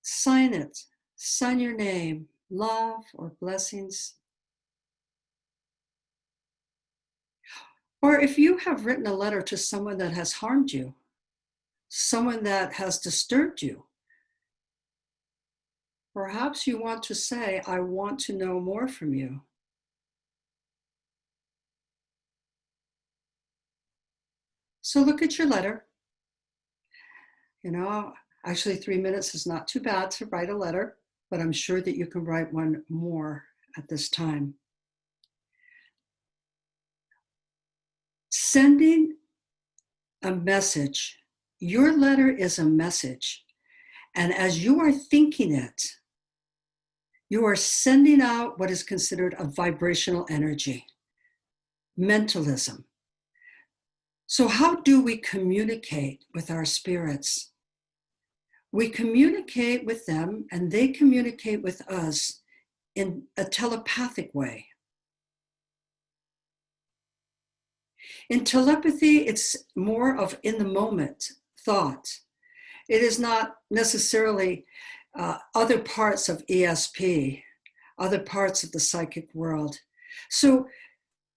Sign it. Sign your name, love or blessings. Or if you have written a letter to someone that has harmed you, someone that has disturbed you, perhaps you want to say, I want to know more from you. So look at your letter. Actually 3 minutes is not too bad to write a letter, but I'm sure that you can write one more at this time. Sending a message. Your letter is a message. And as you are thinking it, you are sending out what is considered a vibrational energy, mentalism. So how do we communicate with our spirits? We communicate with them and they communicate with us in a telepathic way. In telepathy, it's more of in the moment thought. It is not necessarily other parts of ESP, other parts of the psychic world. So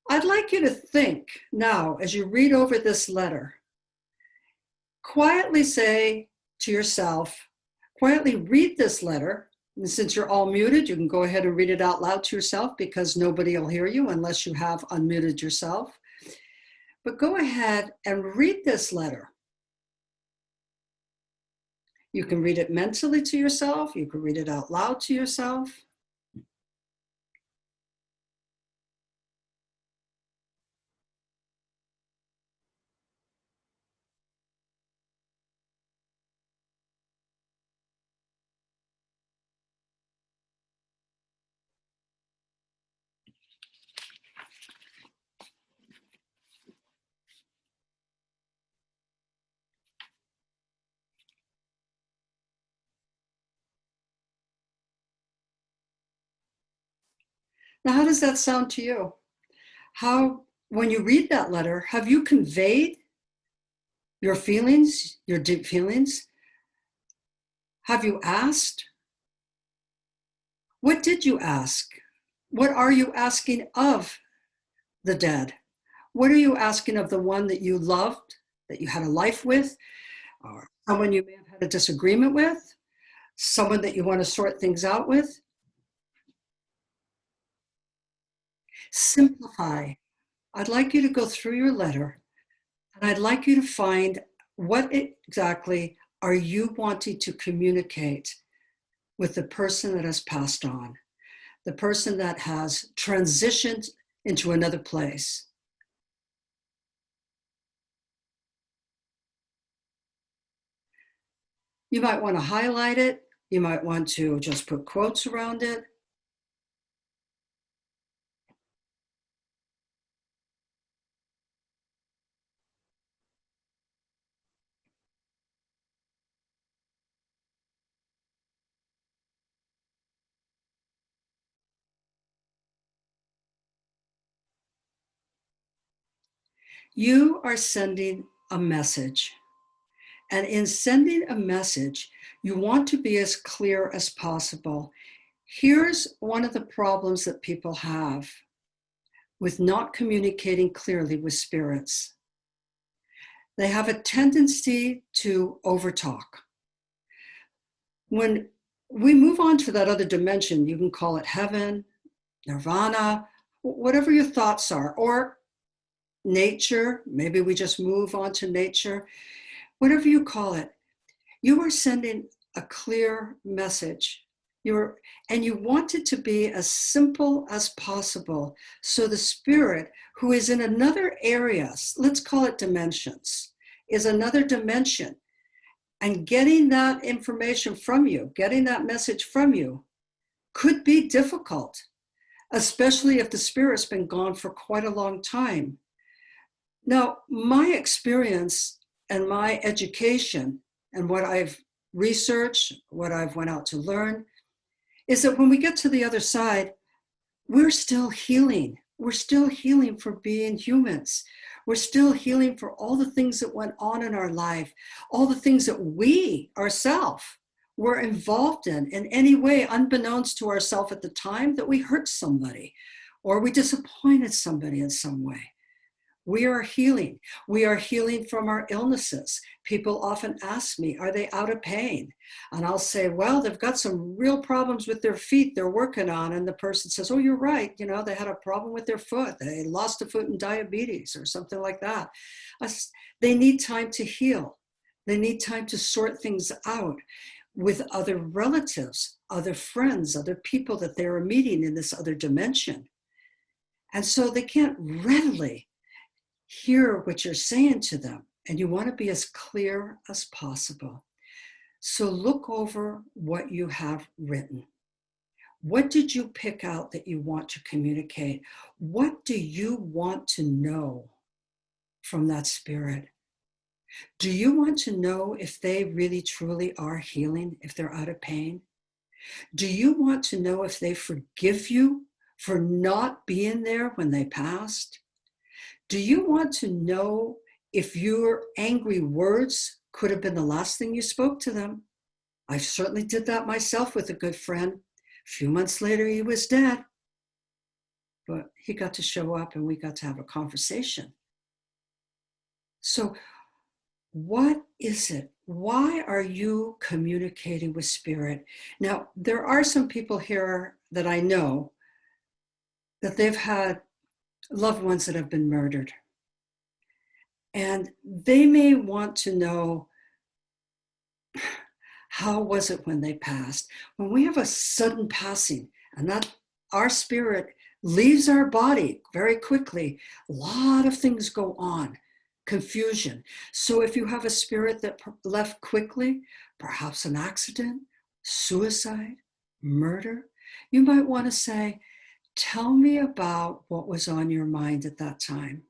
I'd like you to think now, as you read over this letter, quietly say to yourself, quietly read this letter. And since you're all muted, you can go ahead and read it out loud to yourself because nobody will hear you unless you have unmuted yourself. But go ahead and read this letter. You can read it mentally to yourself. You can read it out loud to yourself. Now, how does that sound to you? How, when you read that letter, have you conveyed your feelings, your deep feelings? Have you asked? What did you ask? What are you asking of the dead? What are you asking of the one that you loved, that you had a life with, or someone you may have had a disagreement with, someone that you want to sort things out with? Simplify. I'd like you to go through your letter and I'd like you to find what exactly are you wanting to communicate with the person that has passed on, the person that has transitioned into another place. You might want to highlight it. You might want to just put quotes around it. You are sending a message. And in sending a message, you want to be as clear as possible. Here's one of the problems that people have with not communicating clearly with spirits. They have a tendency to overtalk. When we move on to that other dimension, you can call it heaven, nirvana, whatever your thoughts are, or nature, maybe we just move on to nature, whatever you call it, you are sending a clear message. And you want it to be as simple as possible. So the spirit who is in another area, let's call it dimensions, is another dimension. And getting that information from you, getting that message from you could be difficult, especially if the spirit's been gone for quite a long time. Now, my experience and my education and what I've researched, what I've went out to learn, is that when we get to the other side, we're still healing. We're still healing for being humans. We're still healing for all the things that went on in our life, all the things that we ourselves were involved in any way, unbeknownst to ourselves at the time, that we hurt somebody or we disappointed somebody in some way. We are healing. We are healing from our illnesses. People often ask me, are they out of pain? And I'll say, well, they've got some real problems with their feet they're working on. And the person says, oh, you're right. You know, they had a problem with their foot. They lost a foot in diabetes or something like that. They need time to heal. They need time to sort things out with other relatives, other friends, other people that they're meeting in this other dimension. And so they can't readily hear what you're saying to them, and you want to be as clear as possible. So look over what you have written. What did you pick out that you want to communicate? What do you want to know from that spirit? Do you want to know if they really truly are healing, if they're out of pain? Do you want to know if they forgive you for not being there when they passed? Do you want to know if your angry words could have been the last thing you spoke to them? I certainly did that myself with a good friend. A few months later, he was dead. But he got to show up and we got to have a conversation. So what is it? Why are you communicating with spirit? Now, there are some people here that I know that they've had loved ones that have been murdered. And they may want to know, how was it when they passed? When we have a sudden passing and that our spirit leaves our body very quickly, a lot of things go on, confusion. So if you have a spirit that left quickly, perhaps an accident, suicide, murder, you might want to say, tell me about what was on your mind at that time.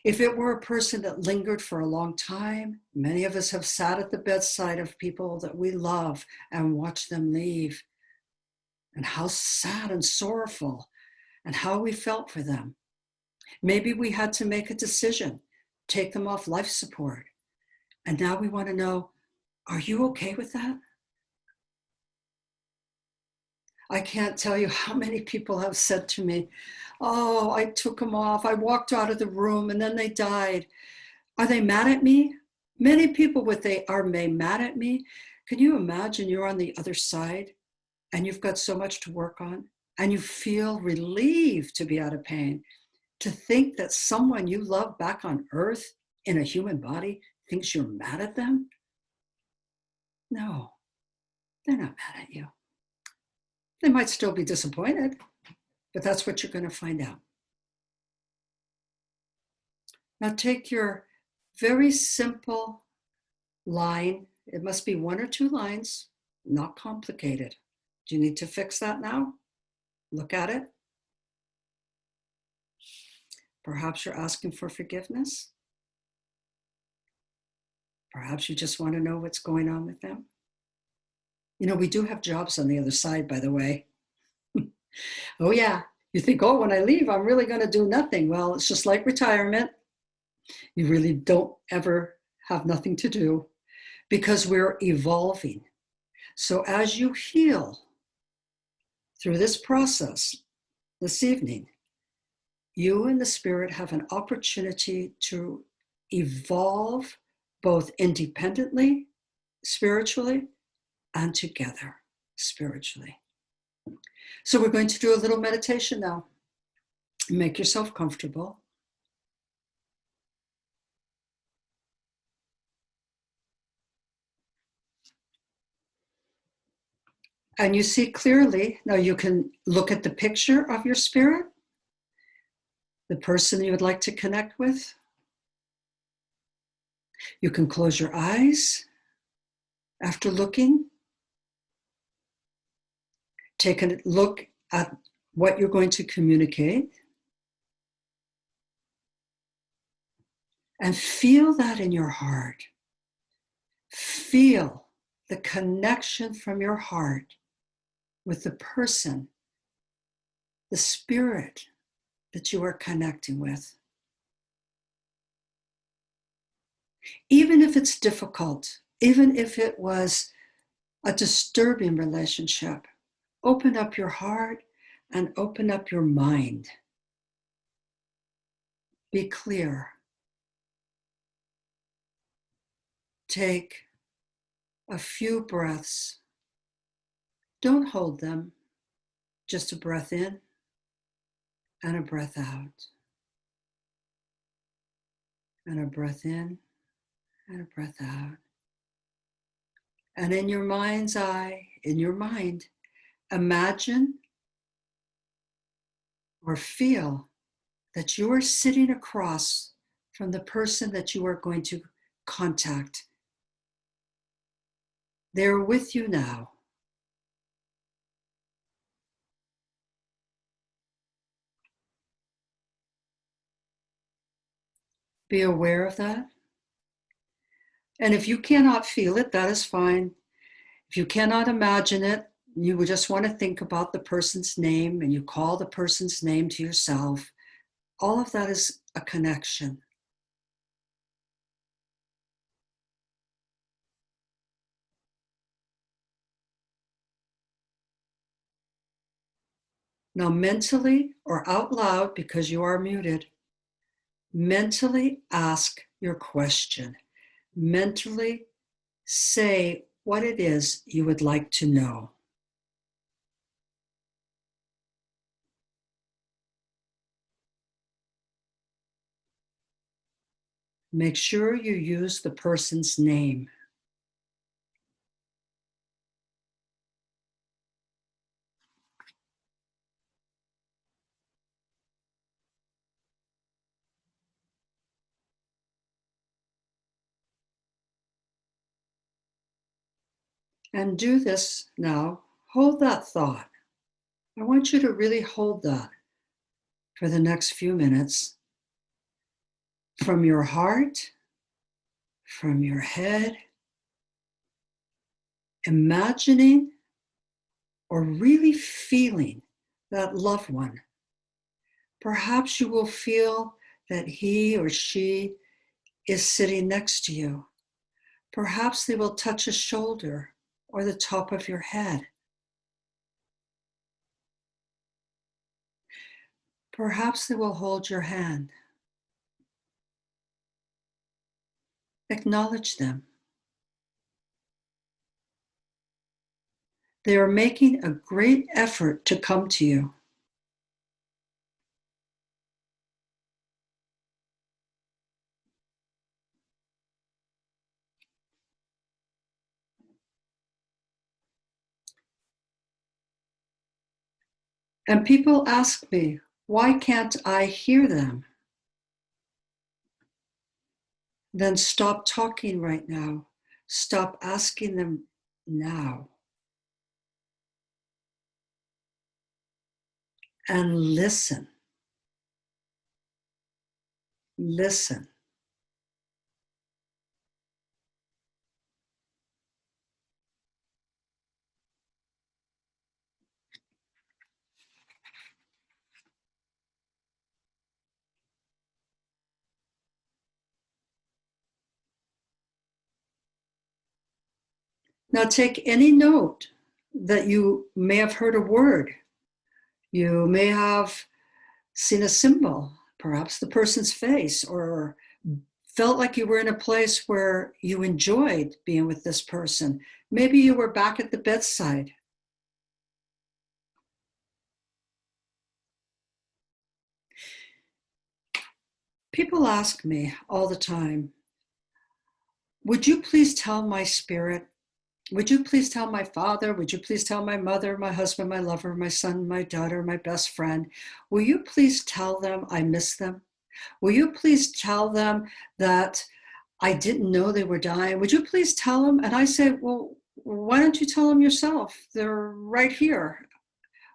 If it were a person that lingered for a long time, many of us have sat at the bedside of people that we love and watched them leave. And how sad and sorrowful and how we felt for them. Maybe we had to make a decision, take them off life support. And now we want to know, are you okay with that? I can't tell you how many people have said to me, oh, I took them off. I walked out of the room and then they died. Are they mad at me? Many people are mad at me. Can you imagine you're on the other side and you've got so much to work on and you feel relieved to be out of pain? To think that someone you love back on earth in a human body thinks you're mad at them? No, they're not mad at you. They might still be disappointed, but that's what you're going to find out. Now take your very simple line. It must be 1 or 2 lines, not complicated. Do you need to fix that now? Look at it. Perhaps you're asking for forgiveness. Perhaps you just want to know what's going on with them. You know, we do have jobs on the other side, by the way. Oh yeah, you think, oh, when I leave, I'm really going to do nothing. Well, it's just like retirement. You really don't ever have nothing to do because we're evolving. So as you heal through this process this evening, you and the spirit have an opportunity to evolve both independently, spiritually, and together spiritually. So we're going to do a little meditation now. Make yourself comfortable. And you see clearly. Now you can look at the picture of your spirit, the person you would like to connect with. You can close your eyes after looking. Take a look at what you're going to communicate. And feel that in your heart. Feel the connection from your heart with the person, the spirit that you are connecting with. Even if it's difficult, even if it was a disturbing relationship, open up your heart and open up your mind. Be clear. Take a few breaths. Don't hold them. Just a breath in and a breath out. And a breath in and a breath out. And in your mind's eye, in your mind, imagine or feel that you are sitting across from the person that you are going to contact. They're with you now. Be aware of that. And if you cannot feel it, that is fine. If you cannot imagine it, you would just want to think about the person's name and you call the person's name to yourself. All of that is a connection. Now, mentally or out loud, because you are muted, mentally ask your question. Mentally say what it is you would like to know. Make sure you use the person's name. And do this now. Hold that thought. I want you to really hold that for the next few minutes. From your heart, from your head, imagining or really feeling that loved one. Perhaps you will feel that he or she is sitting next to you. Perhaps they will touch a shoulder or the top of your head. Perhaps they will hold your hand. Acknowledge them. They are making a great effort to come to you. And people ask me, why can't I hear them? Then stop talking right now. Stop asking them now. And listen. Listen. Now take any note that you may have heard a word. You may have seen a symbol, perhaps the person's face, or felt like you were in a place where you enjoyed being with this person. Maybe you were back at the bedside. People ask me all the time, would you please tell my spirit? Would you please tell my father? Would you please tell my mother, my husband, my lover, my son, my daughter, my best friend? Will you please tell them I miss them? Will you please tell them that I didn't know they were dying? Would you please tell them? And I say, well, why don't you tell them yourself? They're right here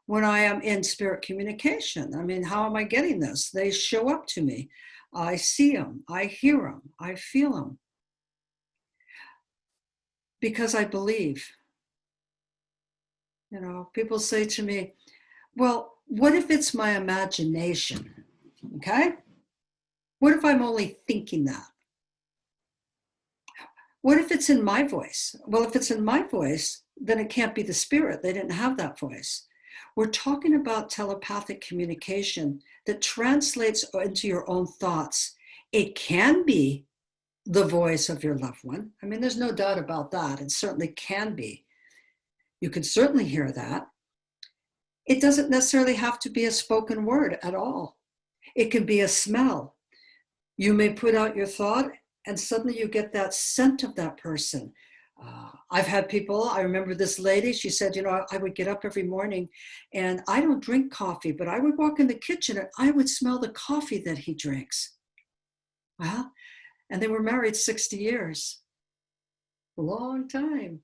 when I am in spirit communication. I mean, how am I getting this? They show up to me. I see them. I hear them. I feel them. Because I believe. You know, people say to me, well, what if it's my imagination? Okay? What if I'm only thinking that? What if it's in my voice? Well, if it's in my voice, then it can't be the spirit. They didn't have that voice. We're talking about telepathic communication that translates into your own thoughts. It can be the voice of your loved one. I mean, there's no doubt about that. It certainly can be. You can certainly hear that. It doesn't necessarily have to be a spoken word at all. It can be a smell. You may put out your thought and suddenly you get that scent of that person. I've had people, I remember this lady, she said, I would get up every morning and I don't drink coffee, but I would walk in the kitchen and I would smell the coffee that he drinks. Well, and they were married 60 years, a long time.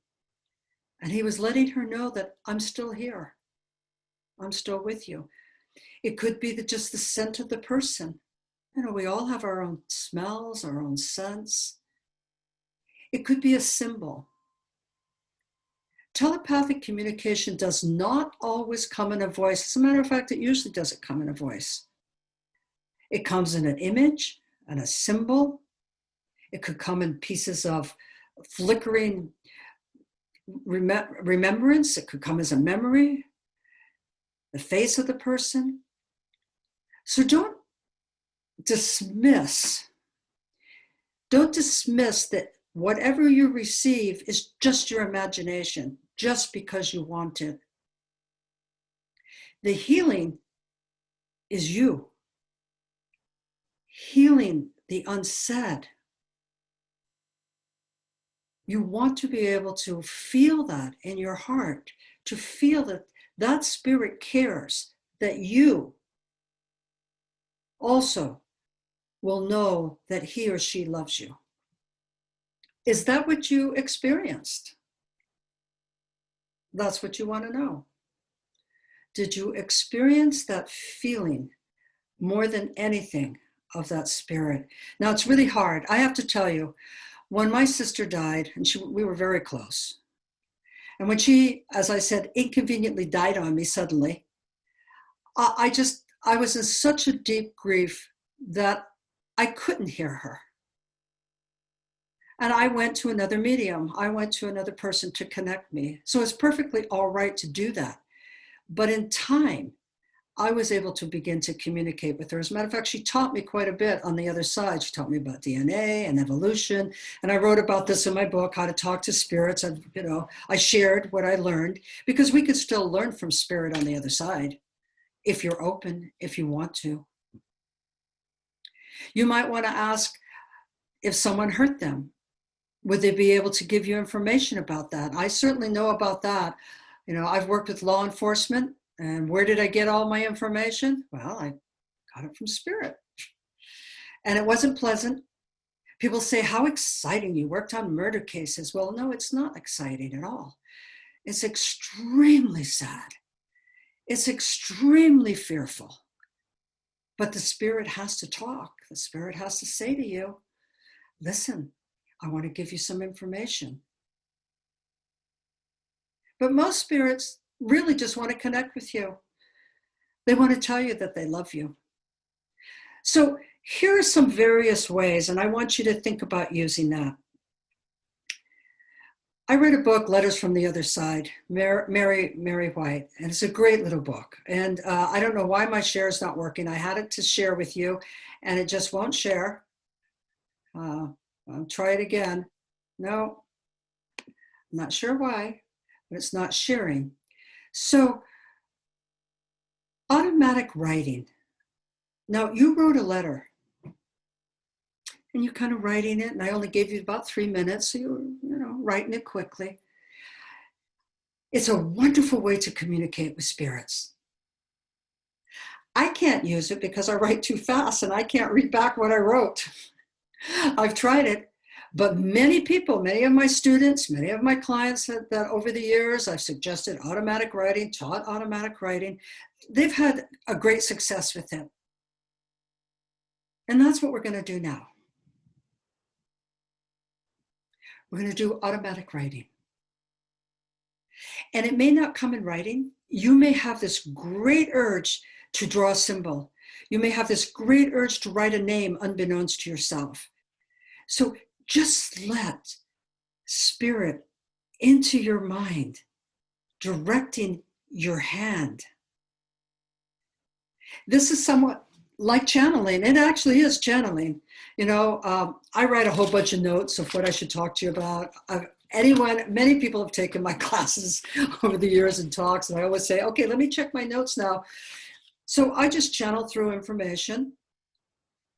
And he was letting her know that I'm still here. I'm still with you. It could be just the scent of the person. We all have our own smells, our own scents. It could be a symbol. Telepathic communication does not always come in a voice. As a matter of fact, it usually doesn't come in a voice. It comes in an image and a symbol. It could come in pieces of flickering remembrance. It could come as a memory, the face of the person. So don't dismiss that whatever you receive is just your imagination, just because you want it. The healing is you. Healing the unsaid. You want to be able to feel that in your heart, to feel that that spirit cares, that you also will know that he or she loves you. Is that what you experienced? That's what you want to know. Did you experience that feeling more than anything of that spirit? Now, it's really hard. I have to tell you, when my sister died, and we were very close, and when she, as I said, inconveniently died on me suddenly, I was in such a deep grief that I couldn't hear her. And I went to another medium. I went to another person to connect me. So it's perfectly all right to do that. But in time, I was able to begin to communicate with her. As a matter of fact, she taught me quite a bit on the other side. She taught me about DNA and evolution. And I wrote about this in my book, How to Talk to Spirits. I shared what I learned because we could still learn from spirit on the other side if you're open, if you want to. You might want to ask if someone hurt them. Would they be able to give you information about that? I certainly know about that. I've worked with law enforcement. And where did I get all my information? Well, I got it from spirit. And it wasn't pleasant. People say, how exciting, you worked on murder cases. Well, no, it's not exciting at all. It's extremely sad. It's extremely fearful. But the spirit has to talk. The spirit has to say to you, listen, I want to give you some information. But most spirits really just want to connect with you. They want to tell you that they love you. So here are some various ways, and I want you to think about using that. I read a book, Letters from the Other Side, Mary White, and it's a great little book. And I don't know why my share is not working. I had it to share with you, and it just won't share. I'll try it again. No, I'm not sure why, but it's not sharing. So, automatic writing. Now, you wrote a letter, and you're kind of writing it, and I only gave you about 3 minutes, so you were, writing it quickly. It's a wonderful way to communicate with spirits. I can't use it because I write too fast, and I can't read back what I wrote. I've tried it. But many people, many of my students, many of my clients that over the years I've suggested automatic writing, taught automatic writing, they've had a great success with it. And that's what we're going to do now. We're going to do automatic writing. And it may not come in writing. You may have this great urge to draw a symbol. You may have this great urge to write a name unbeknownst to yourself. So just let spirit into your mind, directing your hand. This is somewhat like channeling. It actually is channeling. I write a whole bunch of notes of what I should talk to you about. Many people have taken my classes over the years and talks, and I always say, okay, let me check my notes now. So I just channel through information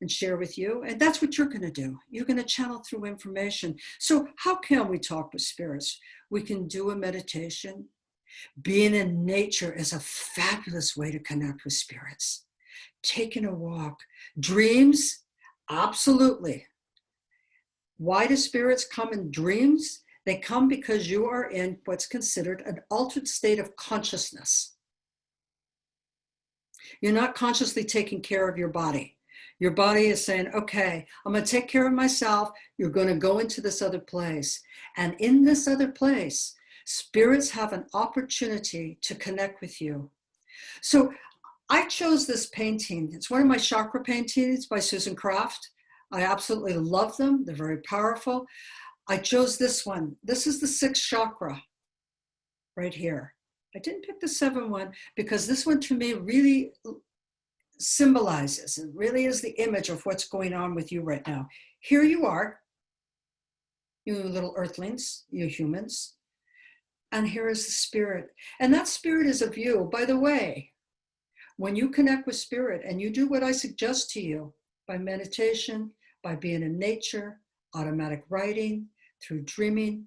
and share with you. And that's what you're going to do. You're going to channel through information. So how can we talk with spirits? We can do a meditation. Being in nature is a fabulous way to connect with spirits. Taking a walk. Dreams, absolutely. Why do spirits come in dreams? They come because you are in what's considered an altered state of consciousness. You're not consciously taking care of your body. Your body is saying, okay, I'm going to take care of myself. You're going to go into this other place. And in this other place, spirits have an opportunity to connect with you. So I chose this painting. It's one of my chakra paintings by Susan Kraft. I absolutely love them. They're very powerful. I chose this one. This is the 6th chakra right here. I didn't pick the 7th one because this one to me really symbolizes, it really is the image of what's going on with you right now. Here you are, you little earthlings, you humans, and here is the spirit. And that spirit is of you. By the way, when you connect with spirit and you do what I suggest to you by meditation, by being in nature, automatic writing, through dreaming,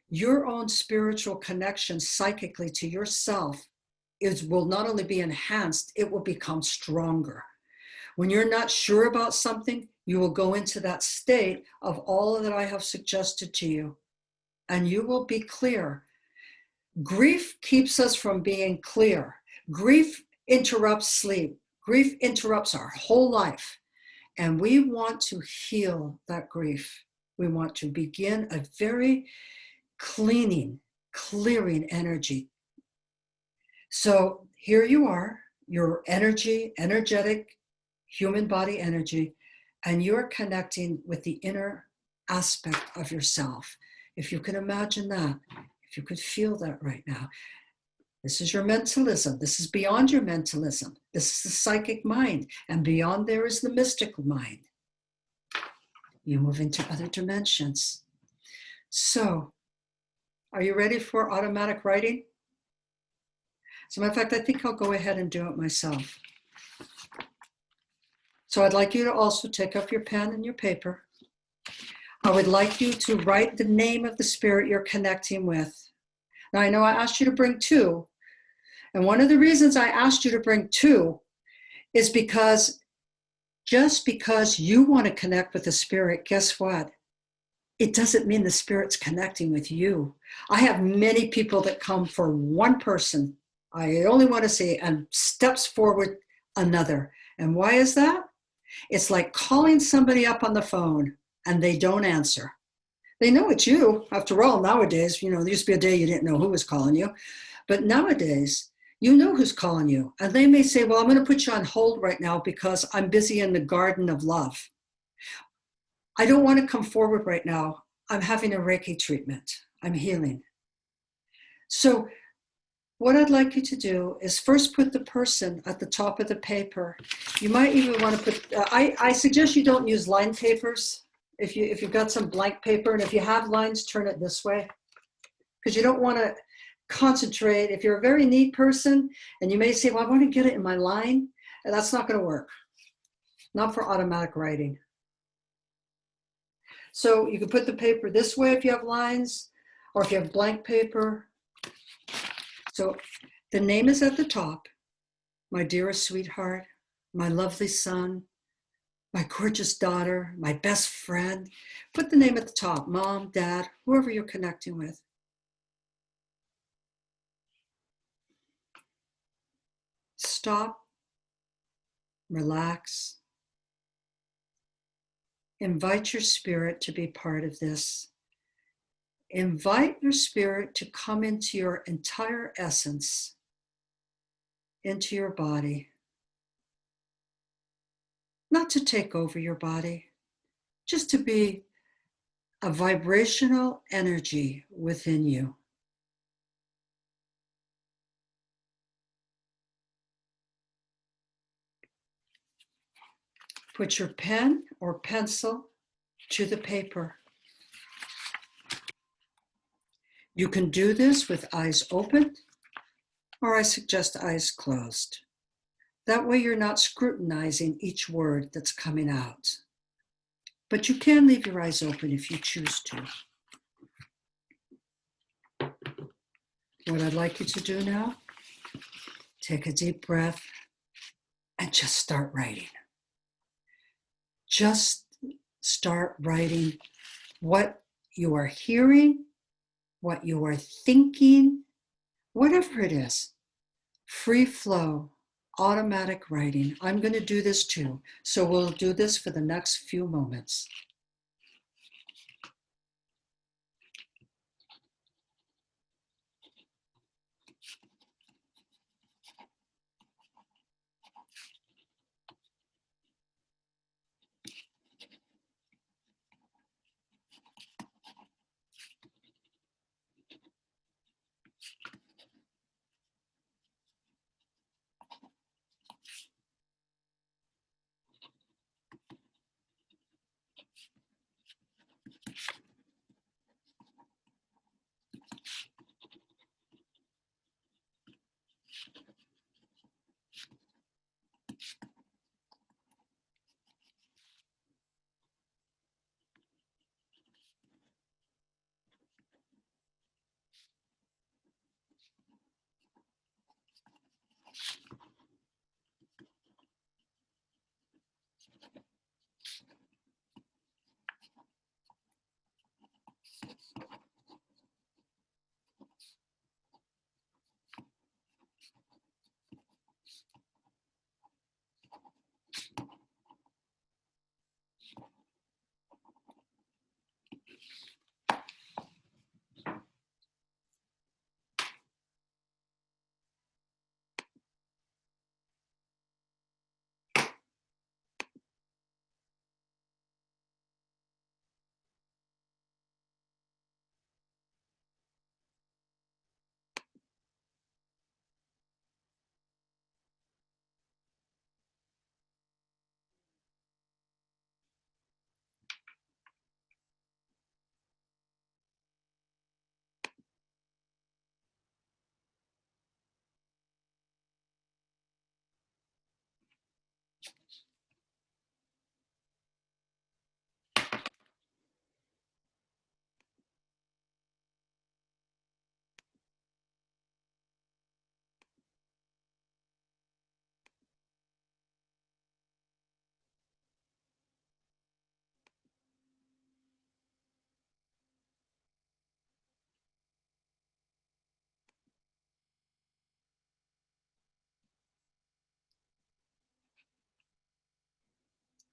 your own spiritual connection psychically to yourself will not only be enhanced, it will become stronger. When you're not sure about something, you will go into that state of all that I have suggested to you, and you will be clear. Grief keeps us from being clear. Grief interrupts sleep. Grief interrupts our whole life. And we want to heal that grief. We want to begin a very clearing energy. So here you are, your energetic human body energy, and you're connecting with the inner aspect of yourself. If you can imagine that, if you could feel that right now. This is your mentalism. This is beyond your mentalism. This is the psychic mind. And beyond there is the mystical mind. You move into other dimensions. So, are you ready for automatic writing? As a matter of fact, I think I'll go ahead and do it myself. So I'd like you to also take up your pen and your paper. I would like you to write the name of the spirit you're connecting with. Now, I know I asked you to bring 2. And one of the reasons I asked you to bring 2 is because just because you want to connect with the spirit, guess what? It doesn't mean the spirit's connecting with you. I have many people that come for one person. I only want to see, and steps forward another. And why is that? It's like calling somebody up on the phone and they don't answer. They know it's you. After all, nowadays, there used to be a day you didn't know who was calling you. But nowadays, you know who's calling you. And they may say, well, I'm going to put you on hold right now because I'm busy in the garden of love. I don't want to come forward right now. I'm having a Reiki treatment. I'm healing. So what I'd like you to do is first put the person at the top of the paper. You might even want to put, I suggest you don't use line papers. If you've got some blank paper, and if you have lines, turn it this way. Because you don't want to concentrate. If you're a very neat person, and you may say, well, I want to get it in my line, and that's not going to work. Not for automatic writing. So you can put the paper this way if you have lines, or if you have blank paper. So the name is at the top. My dearest sweetheart, my lovely son, my gorgeous daughter, my best friend. Put the name at the top, mom, dad, whoever you're connecting with. Stop, relax. Invite your spirit to be part of this. Invite your spirit to come into your entire essence, into your body. Not to take over your body, just to be a vibrational energy within you. Put your pen or pencil to the paper. You can do this with eyes open, or I suggest eyes closed. That way you're not scrutinizing each word that's coming out. But you can leave your eyes open if you choose to. What I'd like you to do now, take a deep breath and just start writing. Just start writing what you are hearing, what you are thinking, whatever it is. Free flow, automatic writing. I'm going to do this too. So we'll do this for the next few moments.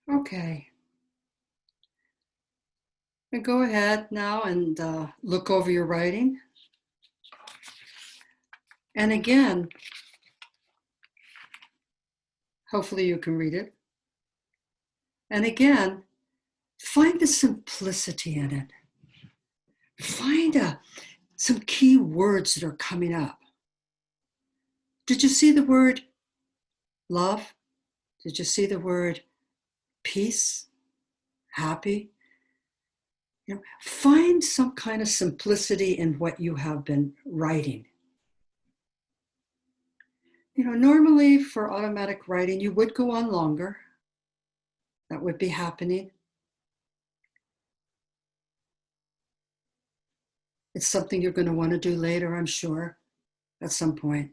Okay. And go ahead now and look over your writing. And again, hopefully you can read it. And again, find the simplicity in it. Find some key words that are coming up. Did you see the word love? Did you see the word peace? Happy? Find some kind of simplicity in what you have been writing. Normally for automatic writing, you would go on longer. That would be happening. It's something you're going to want to do later, I'm sure, at some point.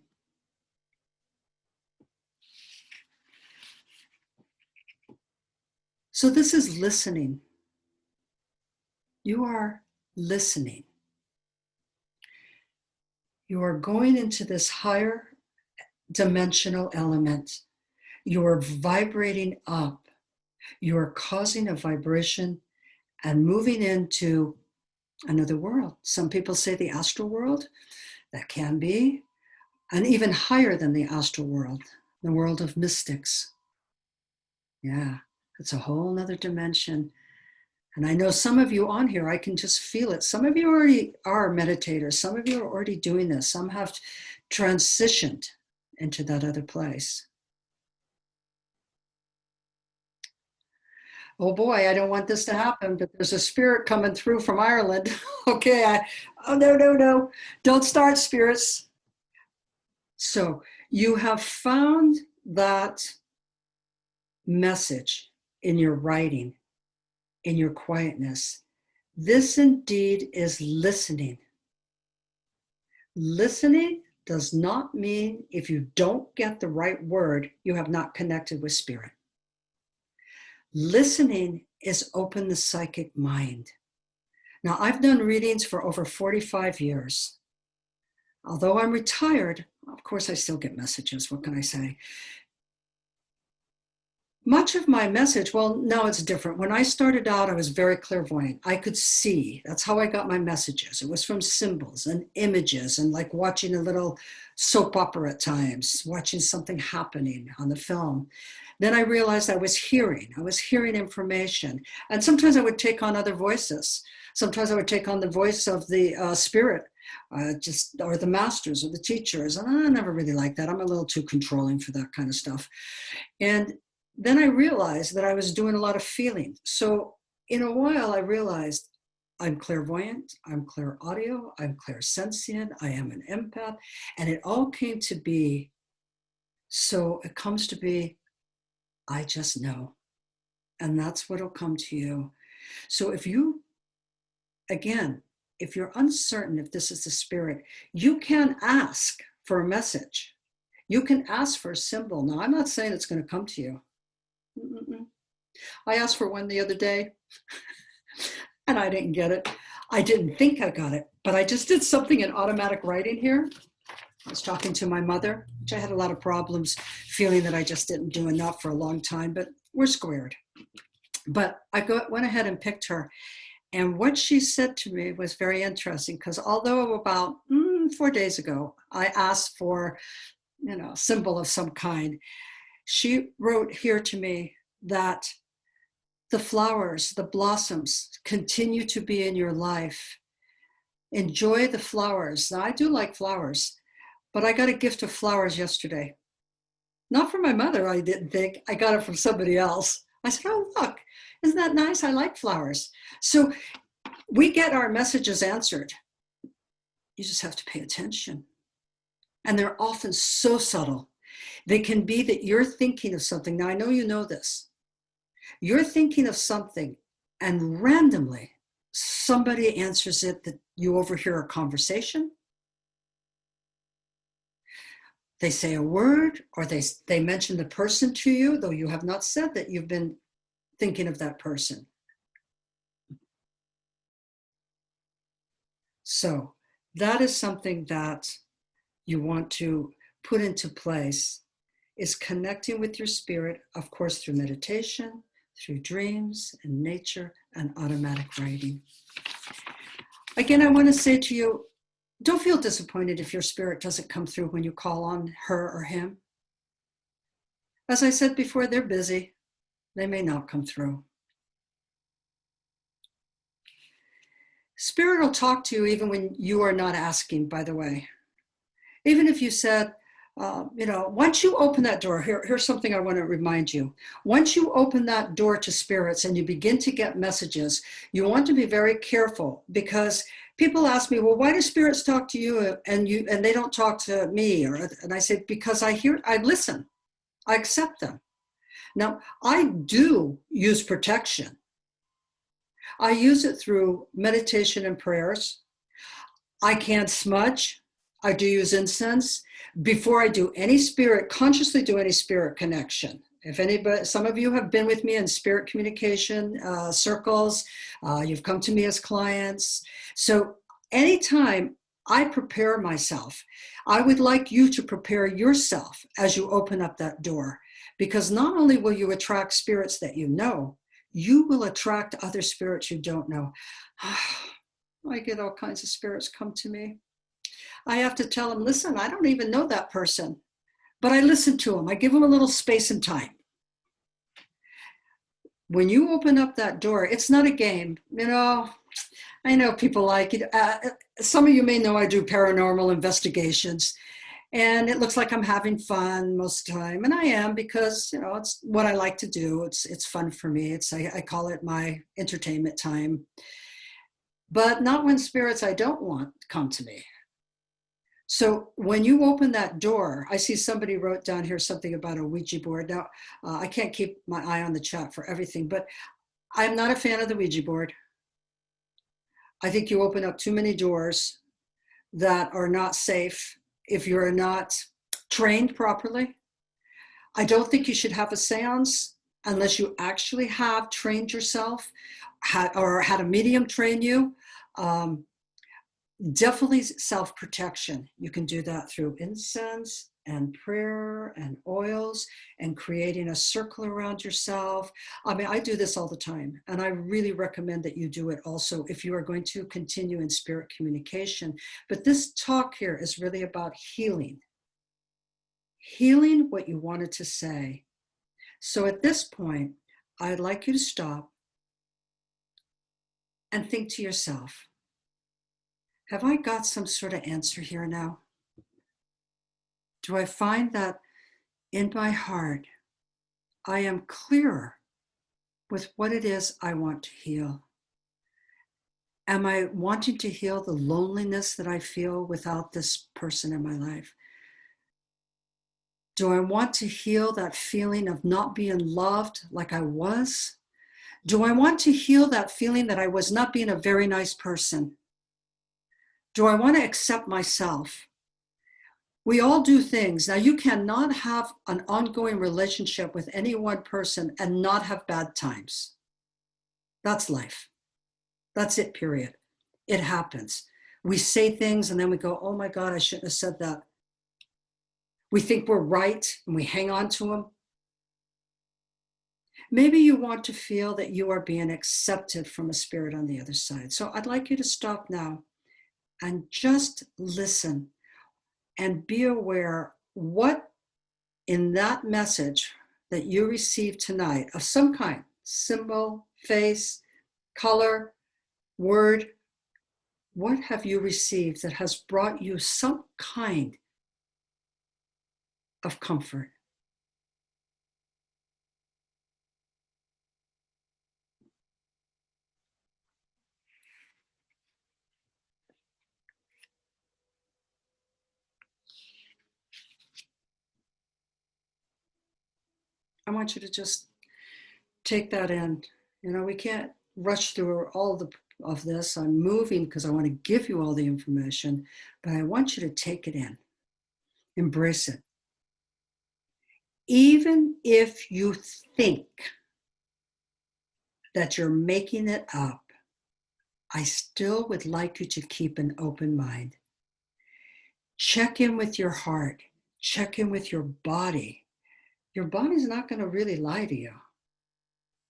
So this is listening. You are listening. You are going into this higher dimensional element. You are vibrating up. You are causing a vibration and moving into another world. Some people say the astral world. That can be. And even higher than the astral world, the world of mystics. Yeah, it's a whole nother dimension. And I know some of you on here, I can just feel it. Some of you already are meditators. Some of you are already doing this. Some have transitioned into that other place. Oh boy, I don't want this to happen, but there's a spirit coming through from Ireland. Okay, oh no. Don't start, spirits. So you have found that message in your writing, in your quietness. This indeed is listening. Listening does not mean if you don't get the right word, you have not connected with spirit. Listening is open the psychic mind. Now, I've done readings for over 45 years. Although I'm retired, of course, I still get messages. What can I say? Much of my message, well, now it's different. When I started out, I was very clairvoyant. I could see. That's how I got my messages. It was from symbols and images and like watching a little soap opera at times, watching something happening on the film. Then I realized I was hearing information. And sometimes I would take on other voices. Sometimes I would take on the voice of the spirit, or the masters or the teachers. And I never really liked that. I'm a little too controlling for that kind of stuff. And then I realized that I was doing a lot of feeling. So in a while, I realized I'm clairvoyant, I'm clairaudio, I'm clairsentient, I am an empath, and it all came to be. So it comes to be, I just know. And that's what'll come to you. So if you, again, if you're uncertain if this is the spirit, you can ask for a message. You can ask for a symbol. Now, I'm not saying it's going to come to you. I asked for one the other day and I didn't get it. I didn't think I got it, but I just did something in automatic writing here. I was talking to my mother, which I had a lot of problems feeling that I just didn't do enough for a long time, but we're squared. But I went ahead and picked her. And what she said to me was very interesting, because although about 4 days ago, I asked for, a symbol of some kind, she wrote here to me that the flowers, the blossoms continue to be in your life. Enjoy the flowers. Now, I do like flowers, but I got a gift of flowers yesterday. Not from my mother, I didn't think. I got it from somebody else. I said, oh, look, isn't that nice? I like flowers. So we get our messages answered. You just have to pay attention. And they're often so subtle. They can be that you're thinking of something. Now, I know you know this. You're thinking of something, and randomly, somebody answers it that you overhear a conversation. They say a word, or they mention the person to you, though you have not said that you've been thinking of that person. So that is something that you want to put into place, is connecting with your spirit, of course, through meditation, through dreams and nature and automatic writing. Again, I want to say to you, don't feel disappointed if your spirit doesn't come through when you call on her or him. As I said before, they're busy. They may not come through. Spirit will talk to you even when you are not asking, by the way. Even if you said, once you open that door, here's something I want to remind you. Once you open that door to spirits and you begin to get messages, you want to be very careful, because people ask me, well, why do spirits talk to you and they don't talk to me? And I say, because I listen, I accept them. Now, I do use protection. I use it through meditation and prayers. I can't smudge. I do use incense. Before I do any spirit, consciously do any spirit connection. If anybody, some of you have been with me in spirit communication circles, you've come to me as clients. So anytime I prepare myself, I would like you to prepare yourself as you open up that door, because not only will you attract spirits that you know, you will attract other spirits you don't know. I get all kinds of spirits come to me. I have to tell them, listen, I don't even know that person, but I listen to them. I give them a little space and time. when you open up that door, it's not a game. You know, I know people like it. Some of you may know I do paranormal investigations, and it looks like I'm having fun most of the time, and I am, because you know it's what I like to do. It's fun for me. I call it my entertainment time. But not when spirits I don't want come to me. So when you open that door, I see somebody wrote down here something about a Ouija board. Now, I can't keep my eye on the chat for everything, but I'm not a fan of the Ouija board. I think you open up too many doors that are not safe if you're not trained properly. I don't think you should have a seance unless you actually have trained yourself or had a medium train you. Definitely self-protection. You can do that through incense and prayer and oils and creating a circle around yourself. I mean, I do this all the time, and I really recommend that you do it also if you are going to continue in spirit communication. But this talk here is really about healing what you wanted to say. So at this point, I'd like you to stop and think to yourself, have I got some sort of answer here now? Do I find that in my heart, I am clearer with what it is I want to heal? Am I wanting to heal the loneliness that I feel without this person in my life? Do I want to heal that feeling of not being loved like I was? Do I want to heal that feeling that I was not being a very nice person? Do I want to accept myself? We all do things. Now, you cannot have an ongoing relationship with any one person and not have bad times. That's life. That's it, period. It happens. We say things and then we go, oh my God, I shouldn't have said that. We think we're right and we hang on to them. Maybe you want to feel that you are being accepted from a spirit on the other side. So I'd like you to stop now and just listen and be aware what in that message that you received tonight of some kind, symbol, face, color, word, what have you received that has brought you some kind of comfort? I want you to just take that in. You know, we can't rush through all of this. I'm moving because I want to give you all the information, but I want you to take it in, embrace it. Even if you think that you're making it up, I still would like you to keep an open mind. Check in with your heart, check in with your body. Your body's not going to really lie to you.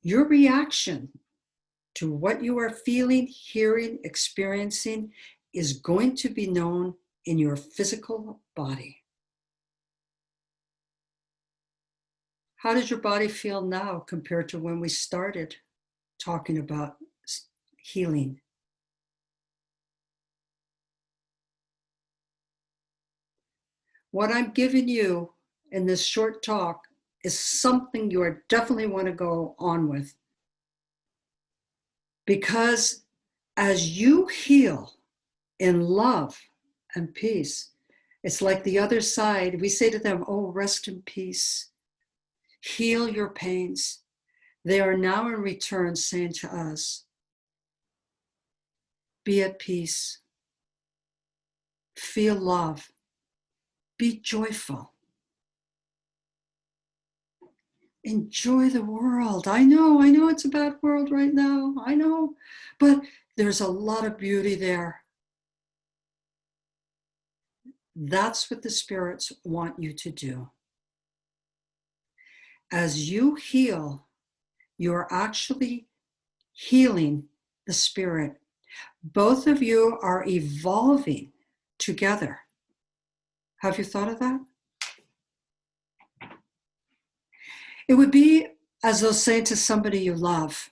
Your reaction to what you are feeling, hearing, experiencing is going to be known in your physical body. How does your body feel now compared to when we started talking about healing? What I'm giving you in this short talk is something you are definitely want to go on with. Because as you heal in love and peace, it's like the other side. We say to them, oh, rest in peace. Heal your pains. They are now in return saying to us, be at peace. Feel love. Be joyful. Enjoy the world. I know it's a bad world right now. I know, but there's a lot of beauty there. That's what the spirits want you to do. As you heal, you're actually healing the spirit. Both of you are evolving together. Have you thought of that? It would be as though saying to somebody you love,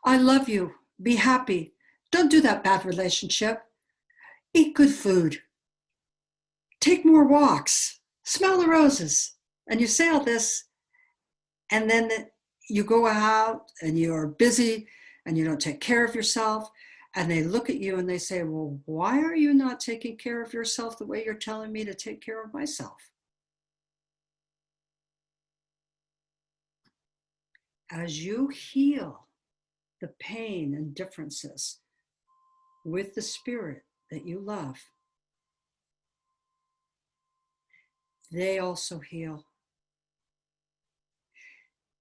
I love you, be happy, don't do that bad relationship, eat good food, take more walks, smell the roses. And you say all this, and then you go out and you're busy and you don't take care of yourself. And they look at you and they say, well, why are you not taking care of yourself the way you're telling me to take care of myself? As you heal the pain and differences with the spirit that you love, they also heal.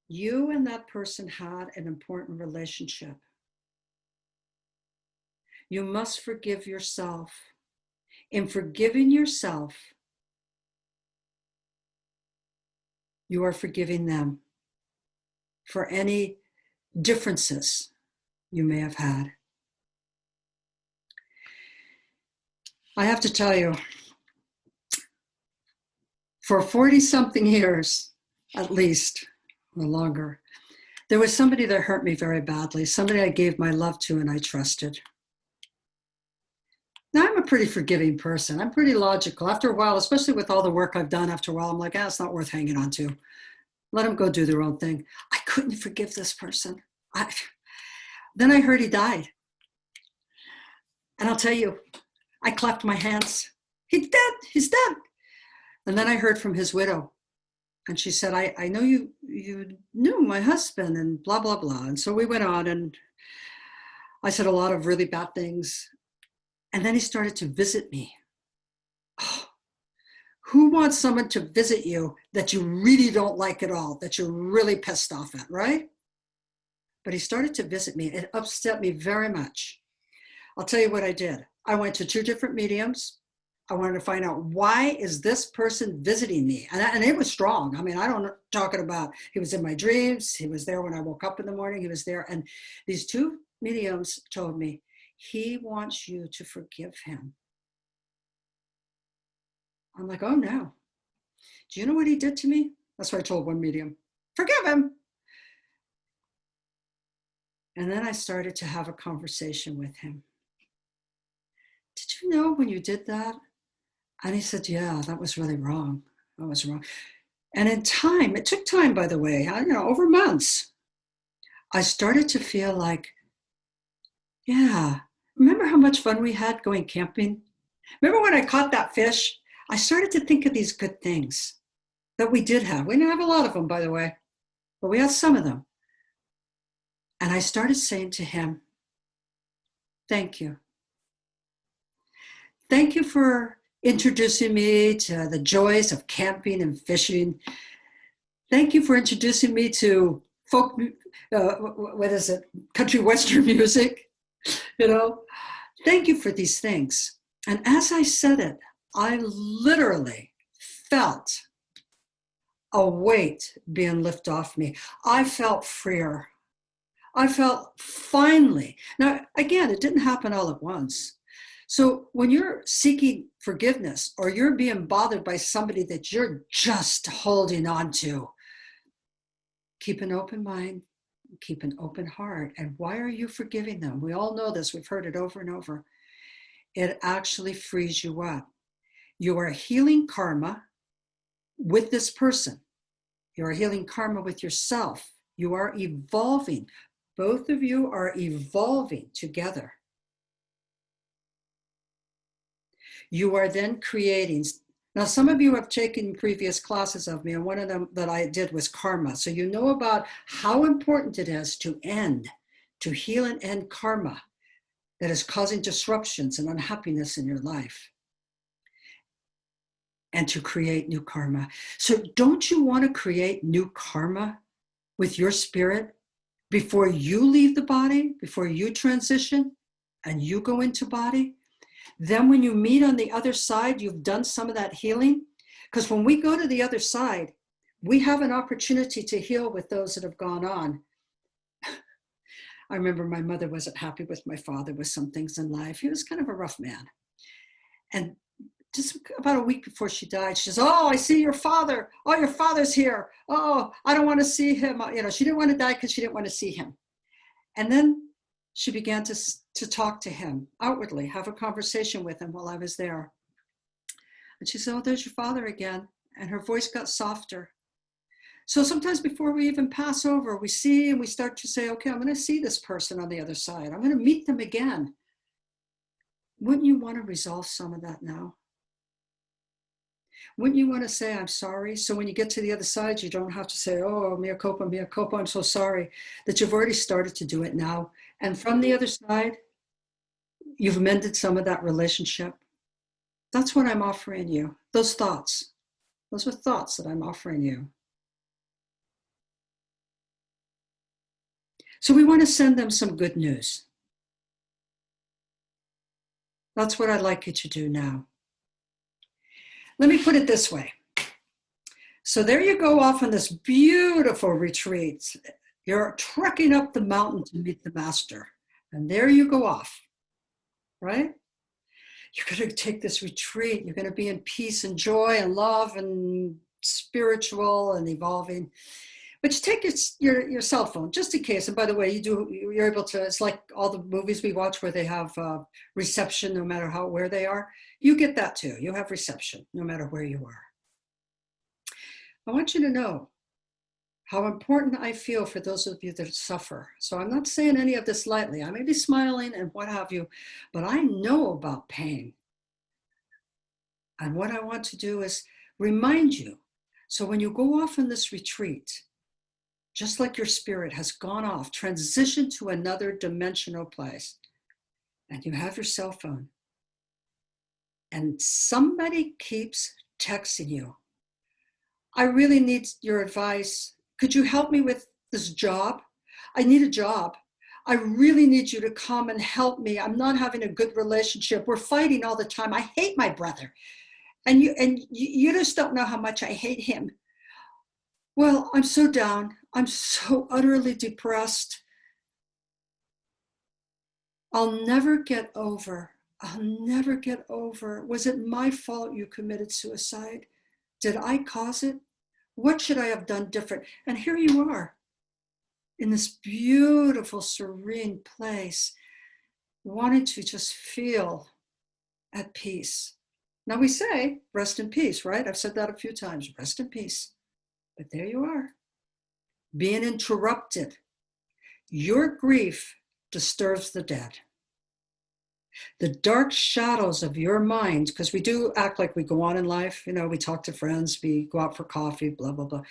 You and that person had an important relationship. You must forgive yourself. In forgiving yourself, you are forgiving them for any differences you may have had. I have to tell you, for 40-something years, at least, or longer, there was somebody that hurt me very badly, somebody I gave my love to and I trusted. Now, I'm a pretty forgiving person. I'm pretty logical. After a while, especially with all the work I've done, after a while, I'm like, it's not worth hanging on to. Let them go do their own thing. I couldn't forgive this person. Then I heard he died. And I'll tell you, I clapped my hands. He's dead. He's dead. And then I heard from his widow. And she said, I know you knew my husband and blah, blah, blah. And so we went on and I said a lot of really bad things. And then he started to visit me. Oh, who wants someone to visit you that you really don't like at all, that you're really pissed off at, right? But he started to visit me. It upset me very much. I'll tell you what I did. I went to 2 different mediums. I wanted to find out, why is this person visiting me? And it was strong. I mean, I don't know, talking about, he was in my dreams. He was there when I woke up in the morning. He was there. And these 2 mediums told me, he wants you to forgive him. I'm like, oh no. Do you know what he did to me? That's what I told one medium. Forgive him. And then I started to have a conversation with him. Did you know when you did that? And he said, yeah, that was really wrong. That was wrong. And in time, it took time, by the way, over months, I started to feel like, yeah, remember how much fun we had going camping? Remember when I caught that fish? I started to think of these good things that we did have. We didn't have a lot of them, by the way, but we had some of them. And I started saying to him, thank you. Thank you for introducing me to the joys of camping and fishing. Thank you for introducing me to folk, country western music, Thank you for these things. And as I said it, I literally felt a weight being lifted off me. I felt freer. I felt finally. Now, again, it didn't happen all at once. So when you're seeking forgiveness or you're being bothered by somebody that you're just holding on to, keep an open mind, keep an open heart. And why are you forgiving them? We all know this. We've heard it over and over. It actually frees you up. You are healing karma with this person. You are healing karma with yourself. You are evolving. Both of you are evolving together. You are then creating. Now, some of you have taken previous classes of me, and one of them that I did was karma. So you know about how important it is to heal and end karma that is causing disruptions and unhappiness in your life, and to create new karma. So don't you want to create new karma with your spirit before you leave the body, before you transition and you go into body? Then when you meet on the other side, you've done some of that healing. Because when we go to the other side, we have an opportunity to heal with those that have gone on. I remember my mother wasn't happy with my father with some things in life. He was kind of a rough man. And just about a week before she died, she says, "Oh, I see your father. Oh, your father's here. Oh, I don't want to see him." She didn't want to die because she didn't want to see him. And then she began to talk to him outwardly, have a conversation with him while I was there. And she said, "Oh, there's your father again." And her voice got softer. So sometimes before we even pass over, we see and we start to say, okay, I'm going to see this person on the other side. I'm going to meet them again. Wouldn't you want to resolve some of that now? Wouldn't you want to say, I'm sorry? So when you get to the other side, you don't have to say, oh, mea culpa, I'm so sorry. That you've already started to do it now. And from the other side, you've mended some of that relationship. That's what I'm offering you. Those thoughts. Those are thoughts that I'm offering you. So we want to send them some good news. That's what I'd like you to do now. Let me put it this way. So there you go off on this beautiful retreat. You're trekking up the mountain to meet the master. And there you go off, right? You're going to take this retreat. You're going to be in peace and joy and love and spiritual and evolving. But you take your cell phone, just in case. And by the way, you're able to, it's like all the movies we watch where they have reception no matter where they are. You get that too. You have reception no matter where you are. I want you to know how important I feel for those of you that suffer. So I'm not saying any of this lightly. I may be smiling and what have you, but I know about pain. And what I want to do is remind you. So when you go off on this retreat, just like your spirit has gone off, transitioned to another dimensional place, and you have your cell phone, and somebody keeps texting you, I really need your advice. Could you help me with this job? I need a job. I really need you to come and help me. I'm not having a good relationship. We're fighting all the time. I hate my brother. And you just don't know how much I hate him. Well, I'm so down. I'm so utterly depressed. I'll never get over. Was it my fault you committed suicide? Did I cause it? What should I have done different? And here you are in this beautiful, serene place, wanting to just feel at peace. Now we say, rest in peace, right? I've said that a few times, rest in peace. But there you are, being interrupted. Your grief disturbs the dead. The dark shadows of your mind, because we do act like we go on in life, we talk to friends, we go out for coffee, blah, blah, blah.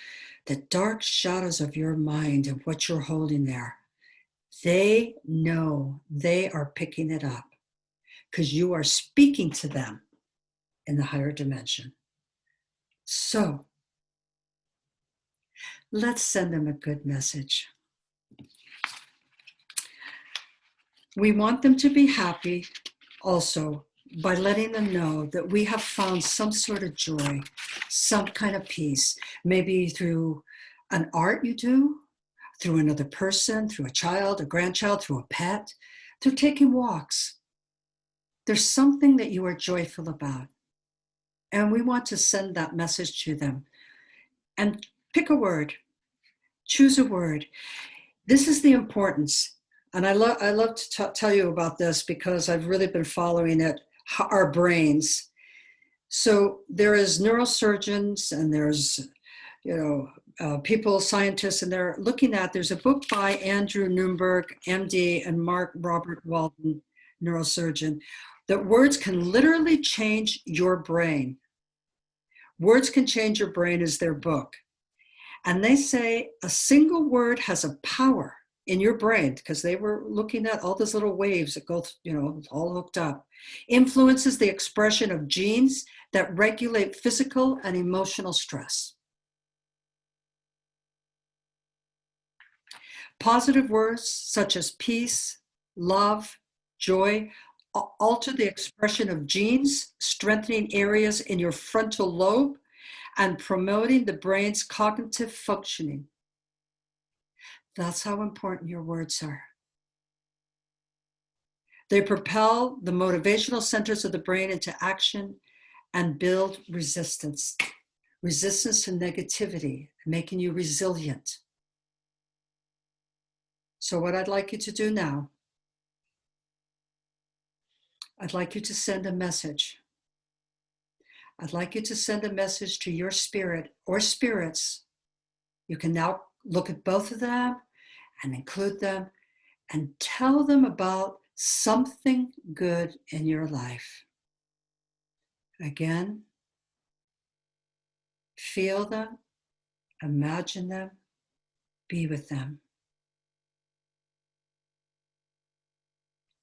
The dark shadows of your mind and what you're holding there, they know, they are picking it up because you are speaking to them in the higher dimension. So, let's send them a good message. We want them to be happy also by letting them know that we have found some sort of joy, some kind of peace, maybe through an art you do, through another person, through a child, a grandchild, through a pet, through taking walks. There's something that you are joyful about. And we want to send that message to them. And pick a word. Choose a word. This is the importance. And I love to tell you about this because I've really been following it, our brains. So there is neurosurgeons and there's, people, scientists, and they're looking at, there's a book by Andrew Newberg, MD, and Mark Robert Walden, neurosurgeon, that words can literally change your brain. Words Can Change Your Brain is their book. And they say a single word has a power in your brain, because they were looking at all those little waves that go, all hooked up, influences the expression of genes that regulate physical and emotional stress. Positive words such as peace, love, joy, alter the expression of genes, strengthening areas in your frontal lobe and promoting the brain's cognitive functioning. That's how important your words are. They propel the motivational centers of the brain into action and build resistance to negativity, making you resilient. So what I'd like you to do now, I'd like you to send a message. I'd like you to send a message to your spirit or spirits. You can now look at both of them and include them and tell them about something good in your life. Again, feel them, imagine them, be with them.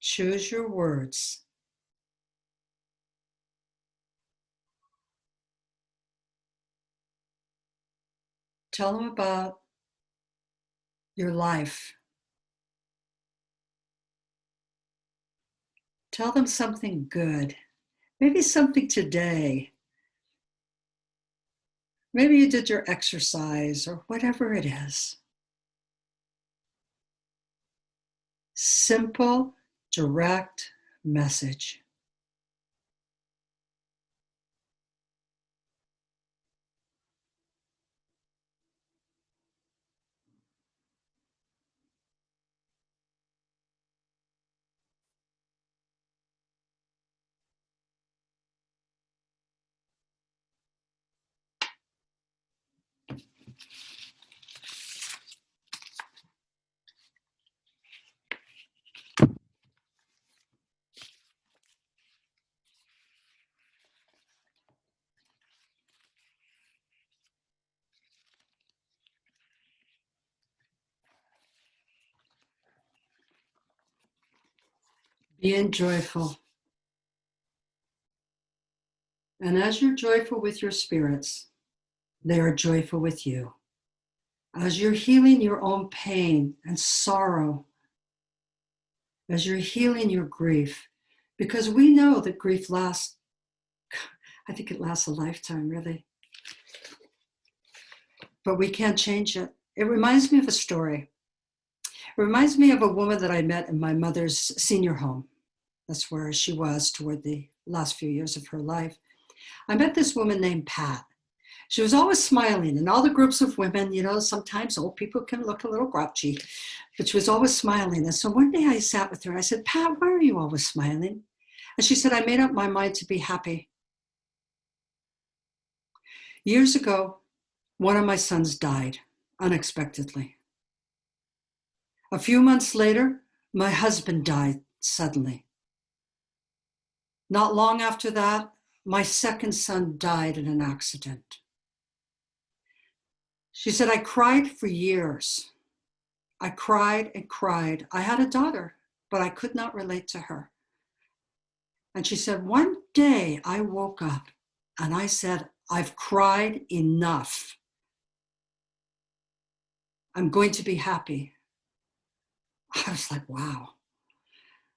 Choose your words. Tell them about your life. Tell them something good. Maybe something today. Maybe you did your exercise or whatever it is. Simple, direct message. Being joyful. And as you're joyful with your spirits, they are joyful with you. As you're healing your own pain and sorrow, as you're healing your grief, because we know that grief lasts, I think it lasts a lifetime, really. But we can't change it. It reminds me of a story. It reminds me of a woman that I met in my mother's senior home. That's where she was toward the last few years of her life. I met this woman named Pat. She was always smiling. In all the groups of women, you know, sometimes old people can look a little grouchy, but she was always smiling. And so one day I sat with her and I said, Pat, why are you always smiling? And she said, I made up my mind to be happy. Years ago, one of my sons died unexpectedly. A few months later, my husband died suddenly. Not long after that, my second son died in an accident. She said, I cried for years. I cried and cried. I had a daughter, but I could not relate to her. And she said, one day I woke up and I said, I've cried enough. I'm going to be happy. I was like, wow.